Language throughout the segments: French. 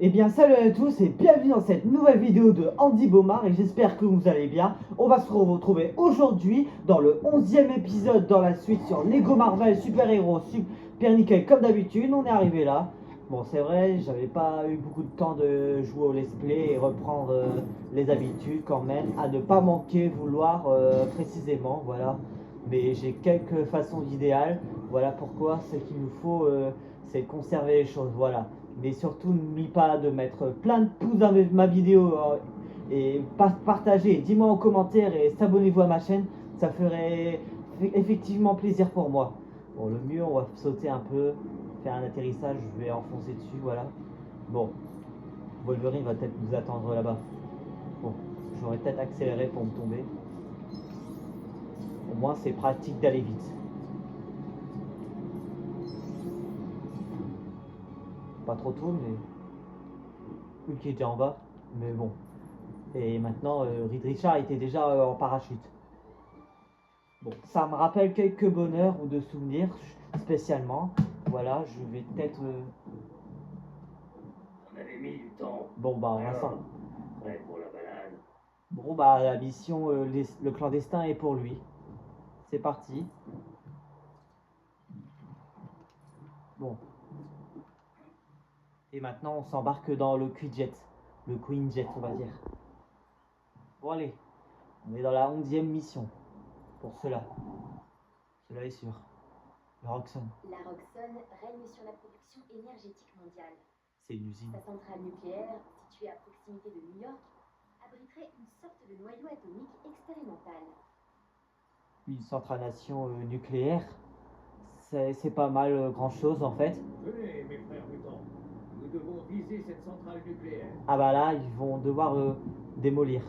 Eh bien salut à tous et bienvenue dans cette nouvelle vidéo de Andy Baumard et j'espère que vous allez bien. On va se retrouver aujourd'hui dans le 11e épisode dans la suite sur Lego Marvel Super Héros Super Nickel comme d'habitude. On est arrivé là. Bon c'est vrai, j'avais pas eu beaucoup de temps de jouer au let's play et reprendre les habitudes quand même, à ne pas manquer vouloir précisément, voilà. Mais j'ai quelques façons idéales, voilà pourquoi ce qu'il nous faut c'est conserver les choses, voilà. Mais surtout, n'oublie pas de mettre plein de pouces dans ma vidéo et partager. Dis-moi en commentaire et s'abonnez-vous à ma chaîne. Ça ferait effectivement plaisir pour moi. Bon, le mieux, on va sauter un peu, faire un atterrissage. Je vais enfoncer dessus, voilà. Bon, Wolverine va peut-être nous attendre là-bas. Bon, j'aurais peut-être accéléré pour me tomber. Au moins, c'est pratique d'aller vite. Pas trop tôt, mais lui qui est déjà en bas. Mais bon. Et maintenant, Reed Richard était déjà en parachute. Bon, ça me rappelle quelques bonheurs ou de souvenirs spécialement. Voilà, je vais peut-être. On avait mis du temps. Bon, bah, on va s'en. Prêt pour la balade. Bon, bah, la mission, le clandestin est pour lui. C'est parti. Bon. Et maintenant, on s'embarque dans le Queen-Jet. Le Queen-Jet, on va dire. Bon, allez. On est dans la 11e mission. Pour cela. Cela est sûr. Le Roxxon. La Roxxon règne sur la production énergétique mondiale. C'est une usine. Sa centrale nucléaire, située à proximité de New York, abriterait une sorte de noyau atomique expérimental. Une centralisation nucléaire, c'est pas mal grand chose en fait. Venez, mes frères mutants. Nous devons viser cette centrale nucléaire. Ah bah là, ils vont devoir démolir.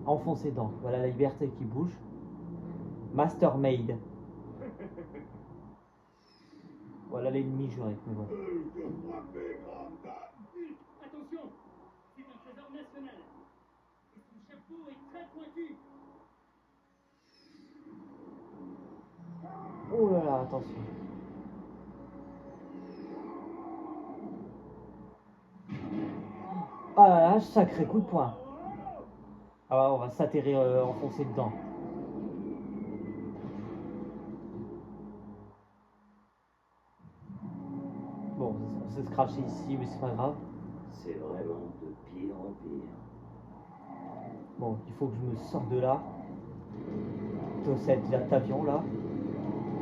Enfoncer dedans. Voilà la liberté qui bouge. Mastermaid. Voilà l'ennemi juré, mais bon. Attention, c'est un trésor national. Et son chapeau est très pointu. Oh là là, attention. Ah là là, sacré coup de poing. Ah ouais, on va s'atterrir enfoncer dedans. Bon, on s'est scratché ici, mais c'est pas grave. C'est vraiment de pire en pire. Bon, il faut que je me sorte de là. De cet avion là.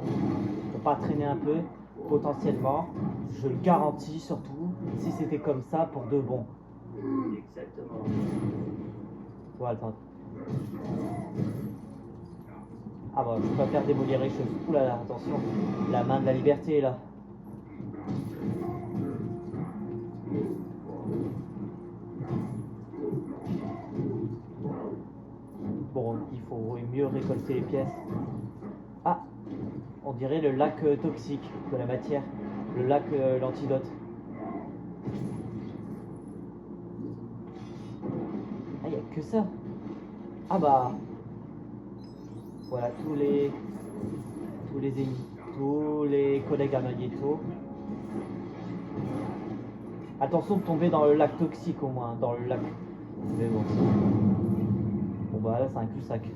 Je peux pas traîner un peu, potentiellement. Je le garantis surtout, si c'était comme ça pour de bon. Exactement. Voilà, attends. Ah bah, je peux pas faire démolir les choses. Ouh là là, attention. La main de la liberté là. Bon, il faut mieux récolter les pièces. Ah, on dirait le lac toxique de la matière. Le lac l'antidote. Ah, il n'y a que ça. Ah bah. Voilà, tous les ennemis, tous les collègues à Magneto. Attention de tomber dans le lac toxique au moins, dans le lac. Mais bon. Bon bah là c'est un cul-sac.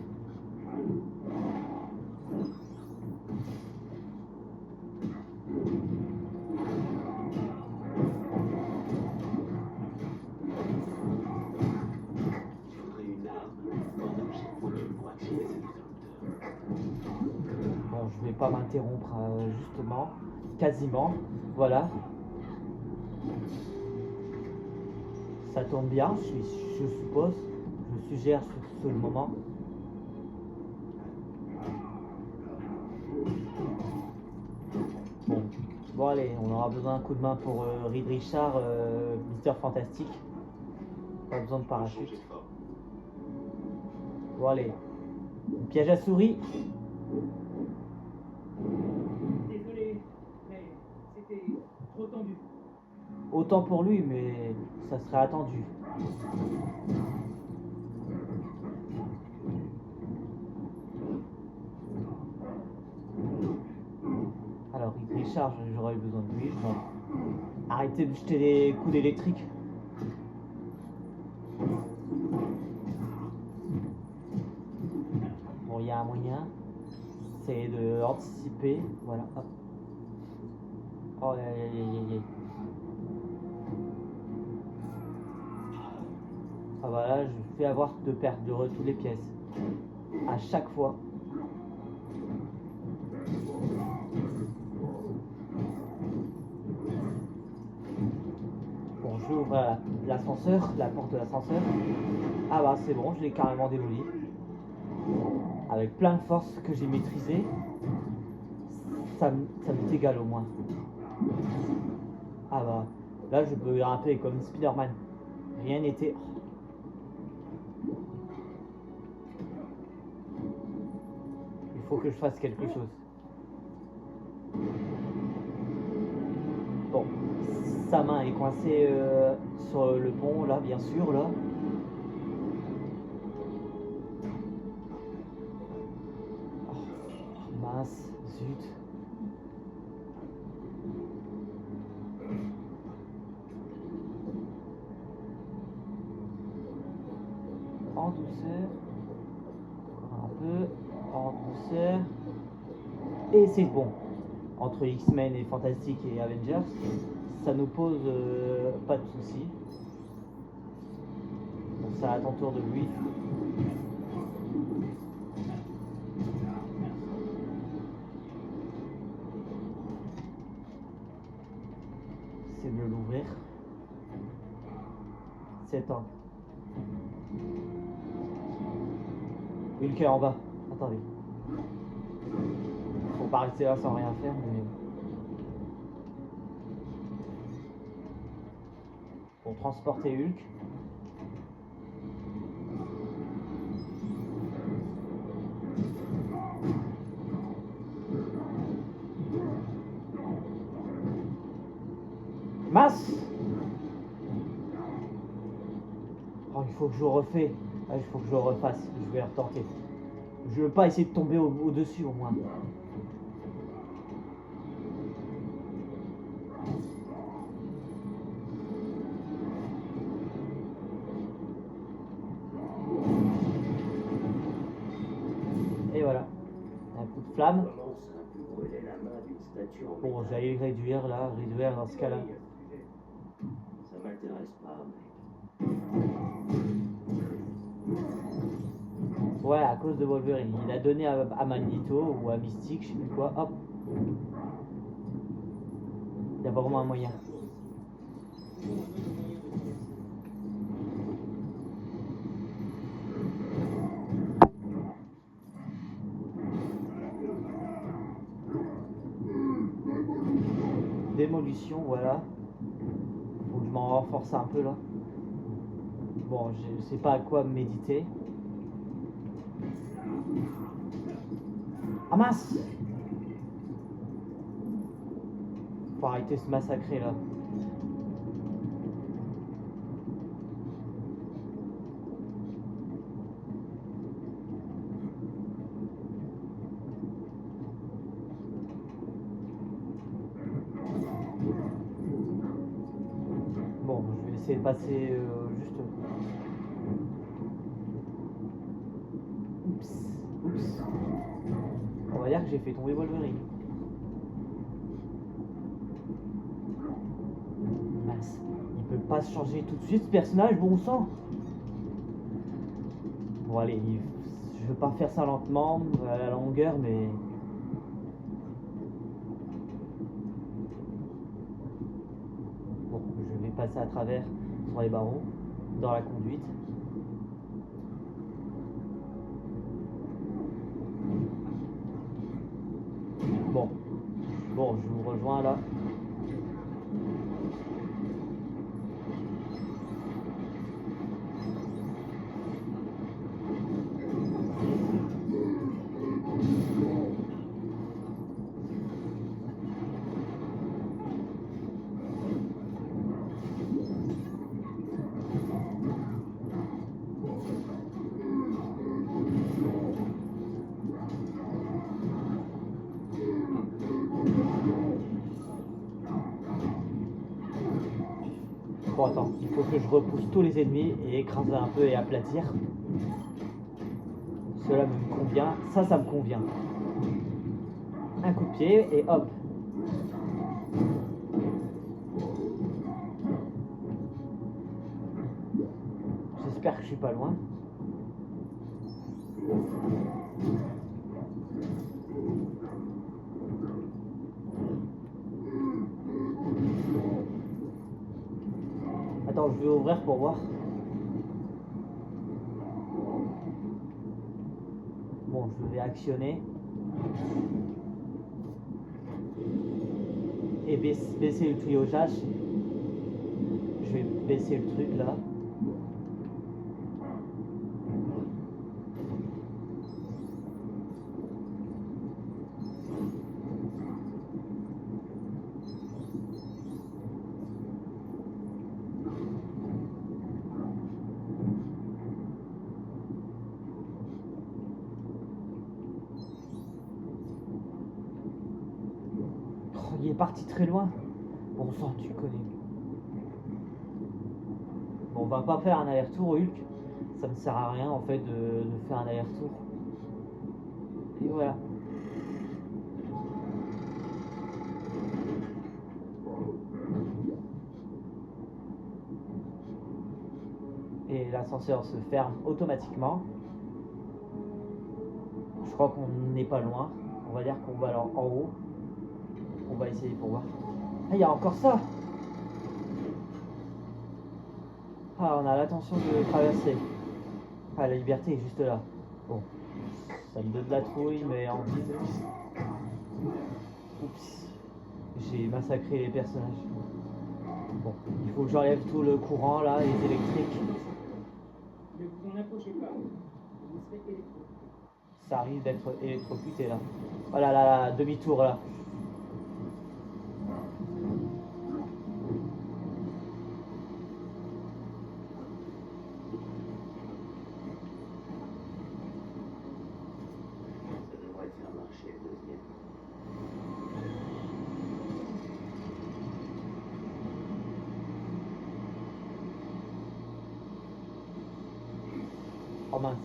Bon, je vais pas m'interrompre justement, quasiment, voilà. Ça tourne bien, je suppose, je suggère sur le moment. Bon allez, on aura besoin d'un coup de main pour Reed Richard, Mister Fantastique. Pas besoin de parachute. Bon allez, une piège à souris. Désolé, mais c'était trop tendu. Autant pour lui, mais ça serait attendu. Alors, Reed Richard, j'aurais eu besoin de lui. Arrêtez de jeter des coups d'électrique. Bon, il y a un moyen. C'est de anticiper. Voilà. Hop. Oh, aïe, aïe, aïe, aïe. Ah voilà, je fais avoir de perdre de toutes les pièces. À chaque fois. Bon, je vais ouvrir l'ascenseur, la porte de l'ascenseur. Ah bah c'est bon, je l'ai carrément démoli. Avec plein de force que j'ai maîtrisé. Ça m'est égal au moins. Ah bah, là je peux grimper comme Spider-Man. Rien n'était... Il faut que je fasse quelque chose. Bon, sa main est coincée sur le pont, là, bien sûr, là. Oh, mince, zut. En douceur. Encore un peu. En douceur. Et c'est bon. Entre X-Men et Fantastic et Avengers, ça nous pose pas de soucis. Donc ça attend tour de lui. C'est de l'ouvrir. C'est un. Hulk est en bas. Attendez. Faut pas rester là sans rien faire, mais... Pour transporter Hulk. Mince! Oh, il faut que je refais. Ah, il faut que je refasse. Je vais retenter. Je veux pas essayer de tomber au-dessus au moins. Et voilà. Un coup de flamme. Bon, j'allais réduire là, réduire dans ce cas-là. Ça m'intéresse pas, Ouais, à cause de Wolverine. Il a donné à Magneto ou à Mystique, je sais plus quoi. Hop. Il y a vraiment un moyen. Démolition, voilà. Faut que je m'en renforce un peu là. Bon, je sais pas à quoi méditer. Ah mince! Faut arrêter ce massacrer là. Bon, je vais essayer de passer juste... Oups. On va dire que j'ai fait tomber Wolverine. Mince. Il peut pas se changer tout de suite ce personnage, bon sang. Bon allez, je veux pas faire ça lentement, à la longueur, mais... Bon, je vais passer à travers sur les barreaux, dans la conduite. Bon, je vous rejoins là. Bon, attends, il faut que je repousse tous les ennemis et écraser un peu et aplatir. Cela me convient, ça me convient. Un coup de pied et hop. J'espère que je suis pas loin. Attends, je vais ouvrir pour voir. Bon, je vais actionner. Et baisser le tuyautage. Je vais baisser le truc là. Il est parti très loin. Bon sang, tu connais. Bon, on va pas faire un aller-retour, Hulk. Ça me sert à rien en fait de faire un aller-retour. Et voilà. Et l'ascenseur se ferme automatiquement. Je crois qu'on n'est pas loin. On va dire qu'on va alors en haut. On va essayer pour voir. Ah, il y a encore ça. Ah, on a l'intention de traverser. Ah, la liberté est juste là. Bon, ça me donne de la trouille, mais en vide. Oups, j'ai massacré les personnages. Bon, il faut que j'enlève tout le courant là, les électriques. Ne vous en approchez pas. Vous serez électrocuté. Ça arrive d'être électrocuté là. Oh là là, demi-tour là. Ça devrait faire marcher le deuxième. Oh mince.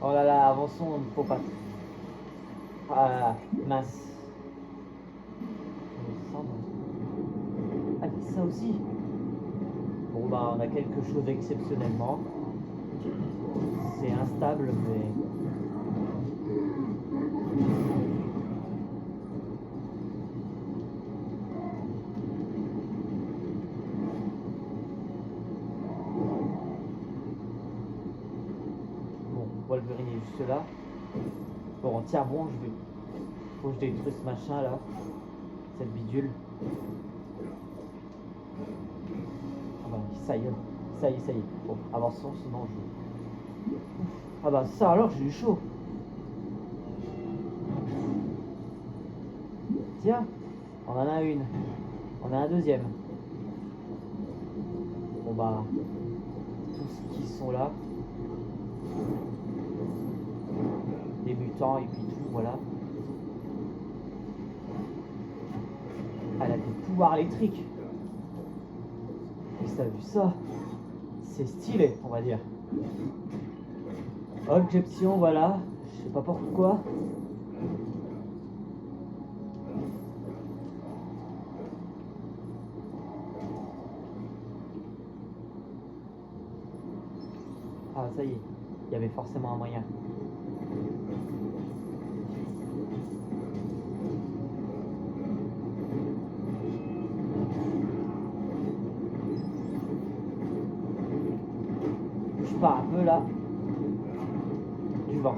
Oh là là, avançons, il ne faut pas. Ah, mince. Il me semble. Ah, mais ça aussi. Bon, bah, on a quelque chose exceptionnellement. C'est instable, mais. Bon, Wolverine est juste là. Bon, tiens, bon, je vais. Faut que je détruise ce machin là. Cette bidule. Ah bah, ça y est. Ça y est, ça y est. Bon, avançons, sinon je. Ah bah, ça alors, j'ai eu chaud. Tiens, on en a une. On a un deuxième. Bon bah, tous qui sont là. Des mutants et puis tout, voilà. Elle a des pouvoirs électriques. Et ça a vu ça. C'est stylé, on va dire. Objection, voilà. Je sais pas pourquoi. Ah, ça y est. Il y avait forcément un moyen. Je pars un peu là. Du vent.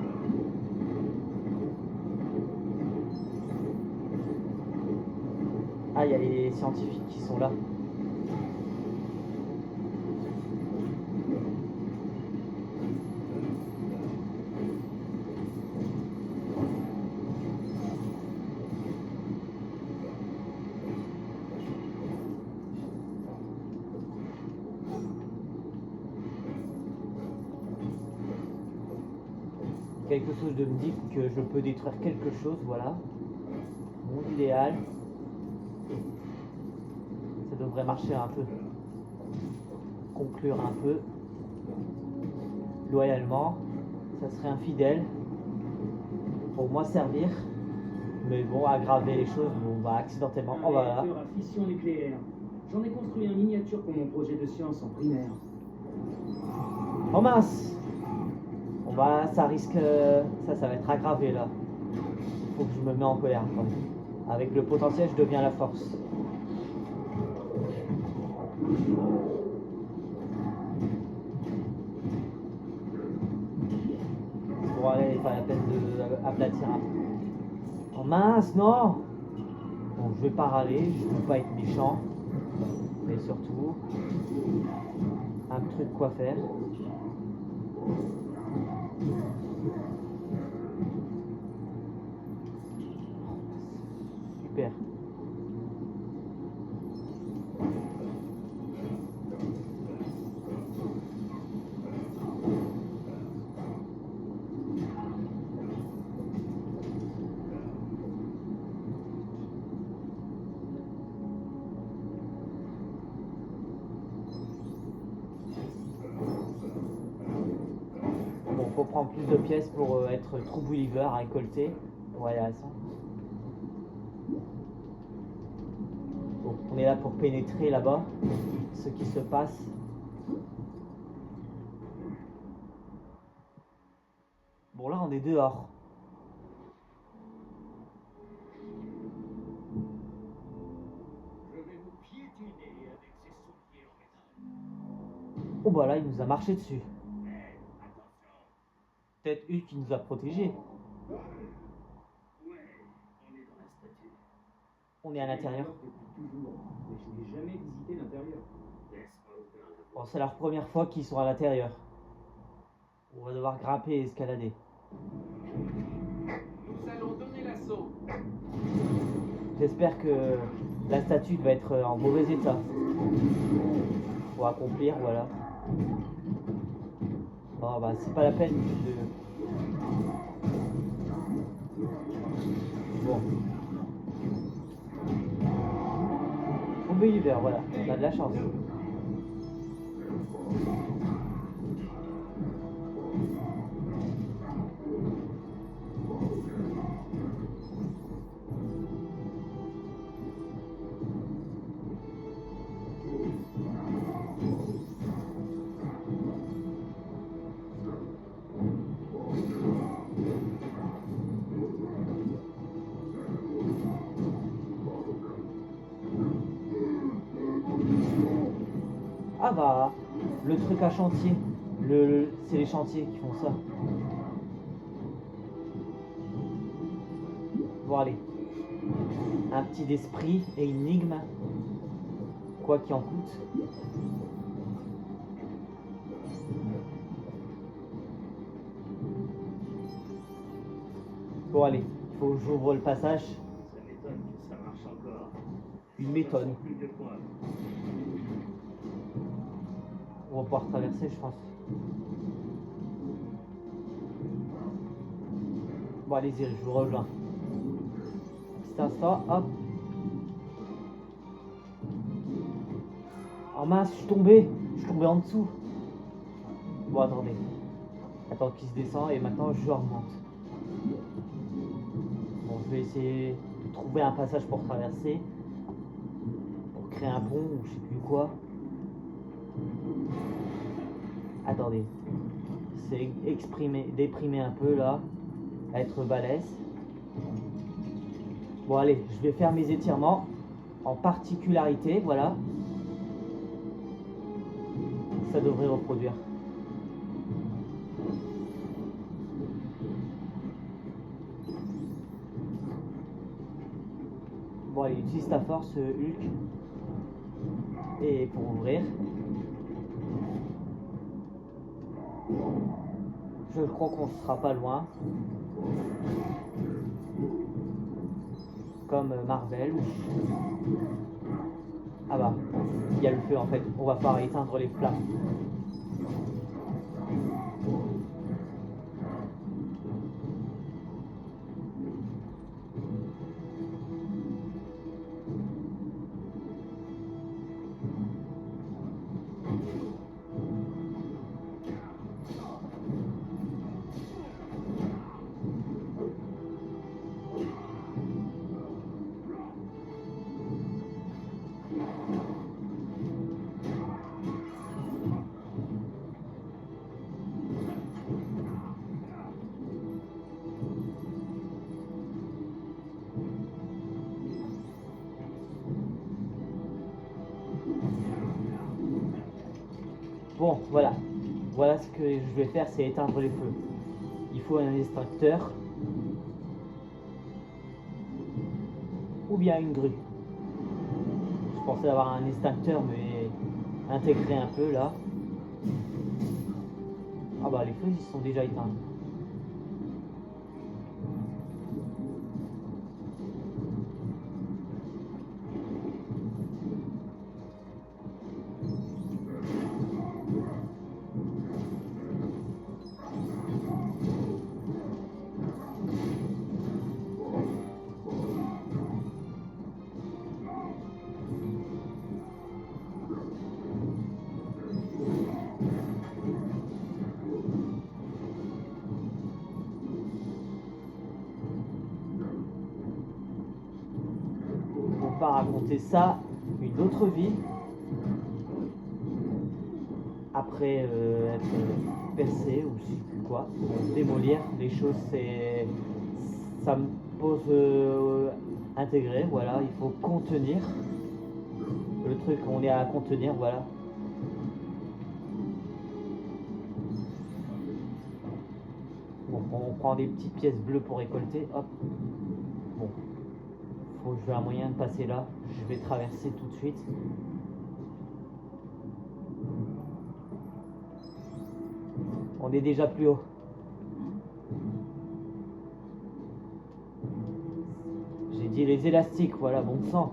Ah, il y a les scientifiques qui sont là. Quelque chose de me dit que je peux détruire quelque chose, voilà. Bon, l'idéal. Ça devrait marcher un peu. Conclure un peu. Loyalement. Ça serait infidèle. Pour moi servir. Mais bon, aggraver les choses, bon, bah accidentellement. Oh voilà. Réacteur à fission nucléaire. J'en ai construit un miniature pour mon projet de science en primaire. Oh mince! On va, ça risque, ça va être aggravé là. Il faut que je me mette en colère quand même. Avec le potentiel, je deviens la force. Bon allez, pas la peine de aplatir un peu. Oh mince, non! Bon, je vais pas râler, je veux pas être méchant. Mais surtout, un truc quoi faire. Super. Bon, faut prendre plus de pièces pour être true believer à récolter. Pour aller à 100. Bon, on est là pour pénétrer là-bas ce qui se passe. Bon, là, on est dehors. Je vais vous piétiner avec ces souliers en métal. Oh, bah là, il nous a marché dessus. Mais attention. Peut-être Hulk qui nous a protégés. Ouais, on est dans la statue. On est à l'intérieur. Depuis toujours, mais je n'ai jamais visité l'intérieur. Laisse-moi ouvrir la Bon, c'est la première fois qu'ils sont à l'intérieur. On va devoir grimper et escalader. Nous allons donner l'assaut. J'espère que la statue va être en mauvais état. Pour accomplir, voilà. Bon, bah, c'est pas la peine de... Bon. Tombé l'hiver, voilà. On a de la chance. Ah bah, le truc à chantier. C'est les chantiers qui font ça. Bon allez. Un petit d'esprit et énigme. Quoi qu'il en coûte. Bon allez, il faut que j'ouvre le passage. Ça m'étonne que ça marche encore. Une méthode. Plus de points. On va pouvoir traverser, je pense. Bon, allez-y, je vous rejoins. Petit instant, hop. Oh mince, je suis tombé en dessous. Bon, attendez. Attends qu'il se descend et maintenant je remonte. Bon, je vais essayer de trouver un passage pour traverser. Pour créer un pont ou je sais plus quoi. Attendez. C'est déprimer un peu là. Être balèze. Bon allez, je vais faire mes étirements en particularité, voilà. Ça devrait reproduire. Bon allez, utilise ta force Hulk. Et pour ouvrir. Je crois qu'on ne sera pas loin. Comme Marvel. Ah bah, il y a le feu en fait. On va pouvoir éteindre les flammes. Bon, voilà. Voilà ce que je vais faire, c'est éteindre les feux. Il faut un extracteur. Ou bien une grue. Je pensais avoir un extincteur, mais intégré un peu là. Ah bah les feux ils sont déjà éteints. On va raconter ça une autre vie. Après être percé ou je sais plus quoi, démolir les choses, ça me pose intégrer, voilà, il faut contenir le truc, on est à contenir, voilà. Bon, on prend des petites pièces bleues pour récolter, hop. Bon, faut que je trouve un moyen de passer là, je vais traverser tout de suite. On est déjà plus haut. J'ai dit les élastiques, voilà, bon sang.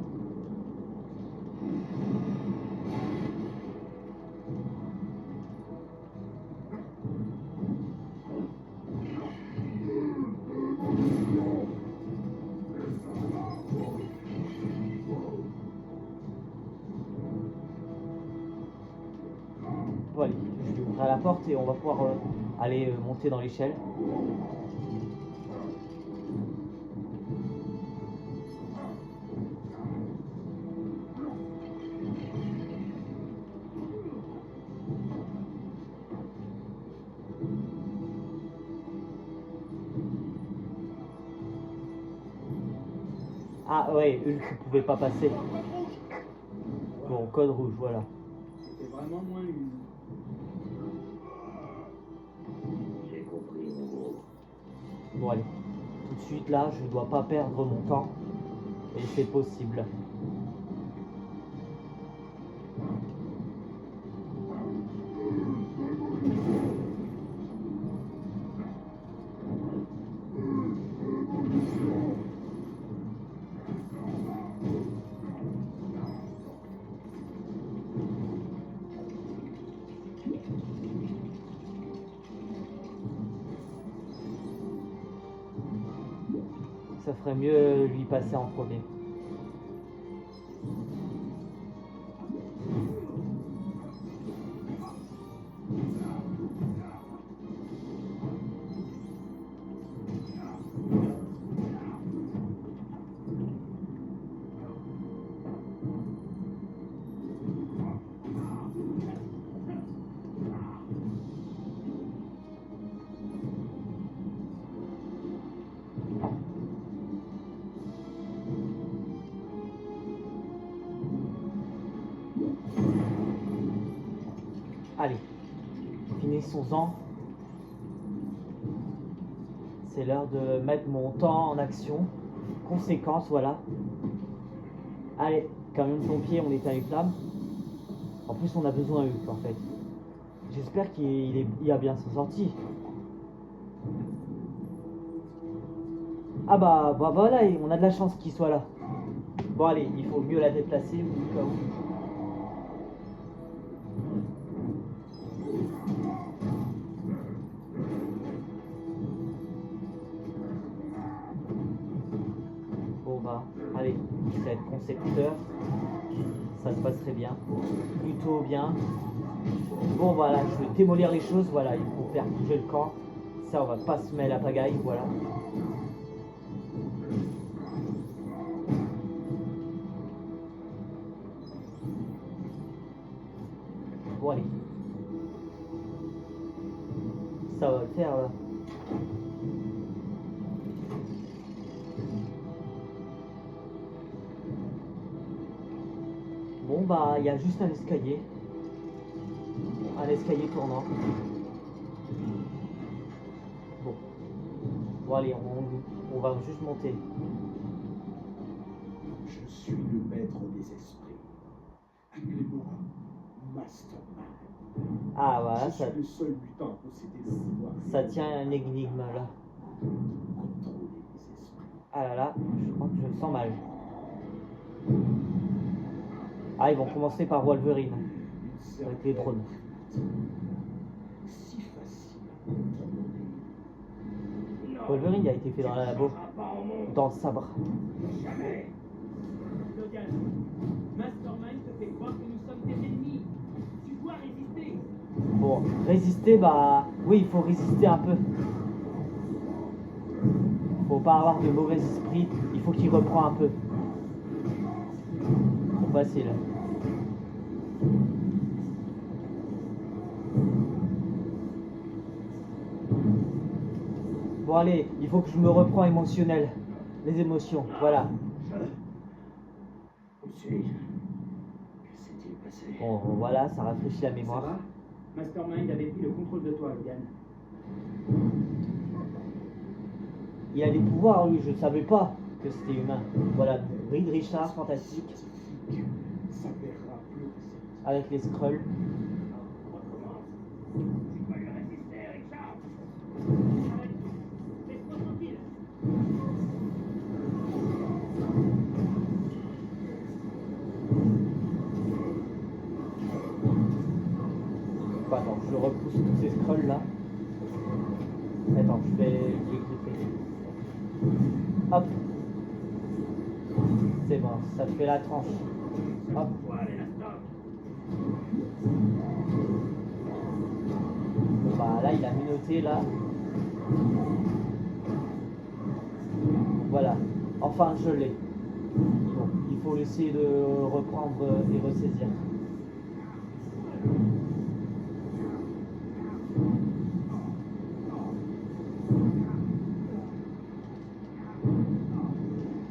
Bon allez, je vais ouvrir la porte et on va pouvoir aller monter dans l'échelle. Ah ouais, Hulk pouvait pas passer. Bon, code rouge, voilà. C'était vraiment moins une. J'ai compris, mon gros. Bon allez, tout de suite là, je ne dois pas perdre mon temps. Et c'est possible. Ça ferait mieux lui passer en premier. Allez, finissons-en. C'est l'heure de mettre mon temps en action. Conséquence, voilà. Allez, camion de pompier, on éteint les flammes. En plus, on a besoin d'eux, en fait. J'espère qu'il a bien s'en sorti. Ah bah voilà, on a de la chance qu'il soit là. Bon allez, il faut mieux la déplacer au cas où. Bon bah, allez, je vais être concepteur. Ça se passerait bien. Plutôt bien. Bon voilà, je vais démolir les choses, voilà, il faut faire bouger le camp. Ça, on va pas se mettre la pagaille, voilà. Bon allez. Ça va le faire là. Bon bah il y a juste un escalier. un escalier tournant. Bon. Bon allez, on va juste monter. Je suis le maître des esprits. Appelez-moi Mastermind. Ah voilà, Je ça, suis le seul mutant à posséder le pouvoir. ça tient à une énigme là. Contrôler les esprits. Ah là là, je crois que je le sens mal. Ah, ils vont commencer par Wolverine. Une Avec les drones. Si facile à contrôler. Wolverine il a été fait dans la labo. Dans le sabre. Jamais. Logan, Mastermind te fait croire que nous sommes tes ennemis. Tu dois résister. Bon, résister, bah oui, il faut résister un peu. Faut pas avoir de mauvais esprit, il faut qu'il reprend un peu. Trop facile. Bon allez, il faut que je me reprends émotionnel. Les émotions, voilà. Où suis-je? Que s'est-il passé? Bon, voilà, ça rafraîchit la Ça mémoire. va? Mastermind avait pris le contrôle de toi, Logan. Il a des pouvoirs, lui, je savais pas que c'était humain. Voilà, Reed Richards, fantastique, Scientifique s'avérera plus réceptif. avec les Skrulls. Recommence. Tu dois lui résister, Richard. Arrête. Laisse-moi tranquille. Bon, attends, je repousse tous ces Skrulls là. Attends, je vais griffer. Hop. C'est bon, ça fait la tranche. Hop. Voilà, la stop. Bon, bah là, il a menotté là. Voilà. Enfin, je l'ai. Bon, il faut essayer de reprendre et ressaisir.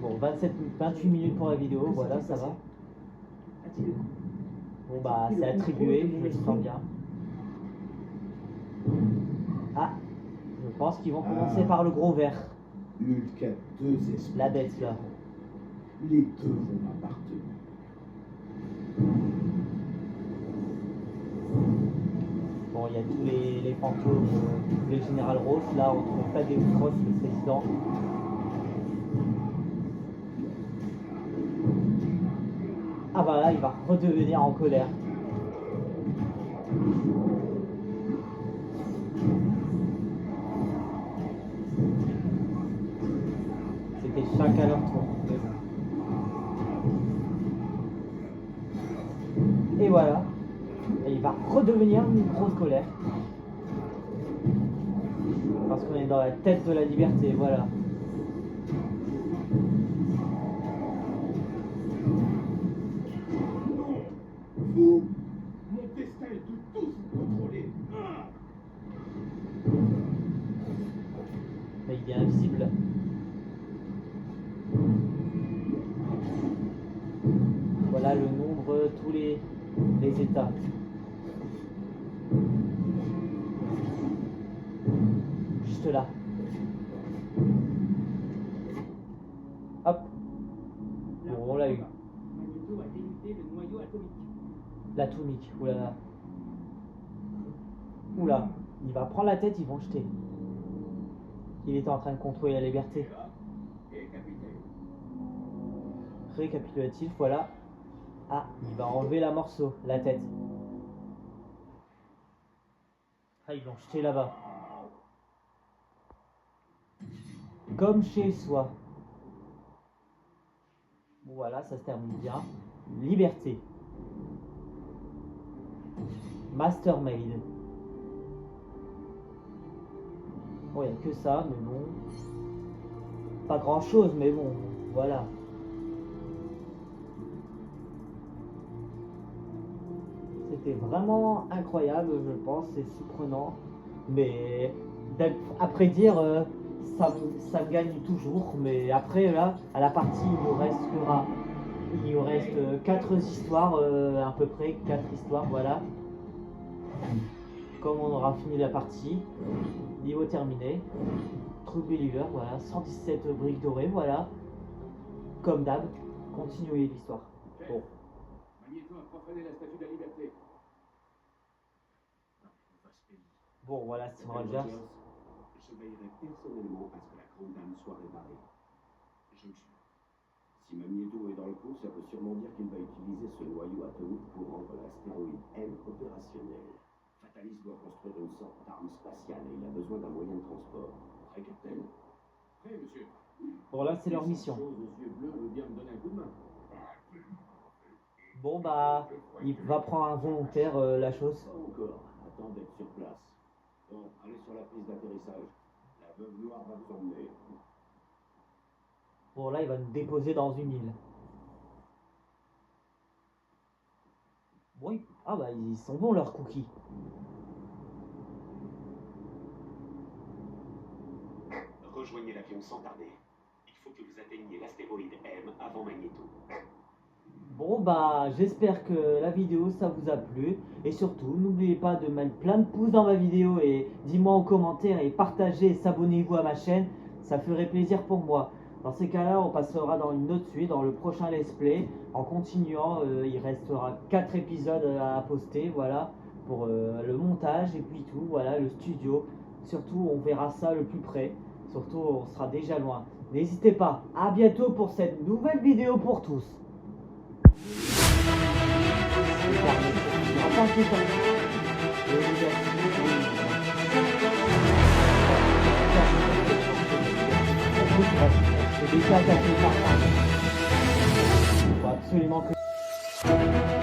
Bon, 28 minutes pour la vidéo, voilà, ça va. A-t-il le coup? Bon bah c'est attribué, je le sens bien. Ah, je pense qu'ils vont commencer par le gros verre. Hulk a deux esprits. La bête là. Les deux vont m'appartenir. Bon, il y a tous les fantômes, les Général Ross là, entre Thaddeus Ross, le président. Ah bah là, il va redevenir en colère. C'était chacun leur tour. Mais bon. Et voilà. Et il va redevenir une grosse colère. Parce qu'on est dans la tête de la liberté, voilà. Vous, mon destin est de tous vous contrôler. Mais il est invisible. Voilà le nombre, tous les états. Juste là. Hop. Bon, on l'a eu. Magneto a dénudé le noyau atomique. L'atomique. Oula. Oula. Il va prendre la tête, ils vont jeter. Il était en train de contrôler la liberté. Et capitaine. Récapitulatif, voilà. Ah, il va enlever la morceau, la tête. Ah, ils l'ont jeté là-bas. Comme chez soi. Bon, voilà, ça se termine bien. Liberté. Mastermind. Bon, il n'y a que ça, mais bon. Pas grand chose, mais bon, voilà. C'était vraiment incroyable, je pense, c'est surprenant. Mais après dire, ça me gagne toujours. Mais après, là, à la partie, il nous reste 4 histoires, à peu près 4 histoires, voilà. Comme on aura fini la partie, niveau terminé. True Believer, voilà, 117 briques dorées, voilà. Comme d'hab, continuez l'histoire. Bon. Magneto a profané la statue de la liberté. On va se payer. Bon, voilà, Steve Captain Rogers. Je veillerai personnellement à ce que la grande dame soit réparée. Je le jure. Si Magneto est dans le coup, ça veut sûrement dire qu'il va utiliser ce noyau atomique pour rendre l'astéroïde M opérationnel. Fatalis doit construire une sorte d'arme spatiale et il a besoin d'un moyen de transport. Prêt, Captain? Prêt, monsieur. Bon, là, c'est leur mission. Monsieur Bleu veut bien me donner un coup de main. Bon, bah, il va prendre un volontaire, la chose. Pas encore. Attends d'être sur place. Bon, allez sur la piste d'atterrissage. La veuve noire va vous emmener. Bon, là, il va nous déposer dans une île. Bon, ah bah, ils sont bons, leurs cookies. Rejoignez l'avion sans tarder. Il faut que vous atteigniez l'astéroïde M avant Magneto. Bon, bah, j'espère que la vidéo, ça vous a plu. Et surtout, n'oubliez pas de mettre plein de pouces dans ma vidéo et dis-moi en commentaire et partagez et s'abonnez-vous à ma chaîne. Ça ferait plaisir pour moi. Dans ces cas-là, on passera dans une autre suite, dans le prochain let's play. En continuant, il restera 4 épisodes à poster, voilà, pour le montage et puis tout, voilà, le studio. Surtout, on verra ça le plus près. Surtout, on sera déjà loin. N'hésitez pas. À bientôt pour cette nouvelle vidéo pour tous. C'est déjà attaqué par ça. Il faut absolument que...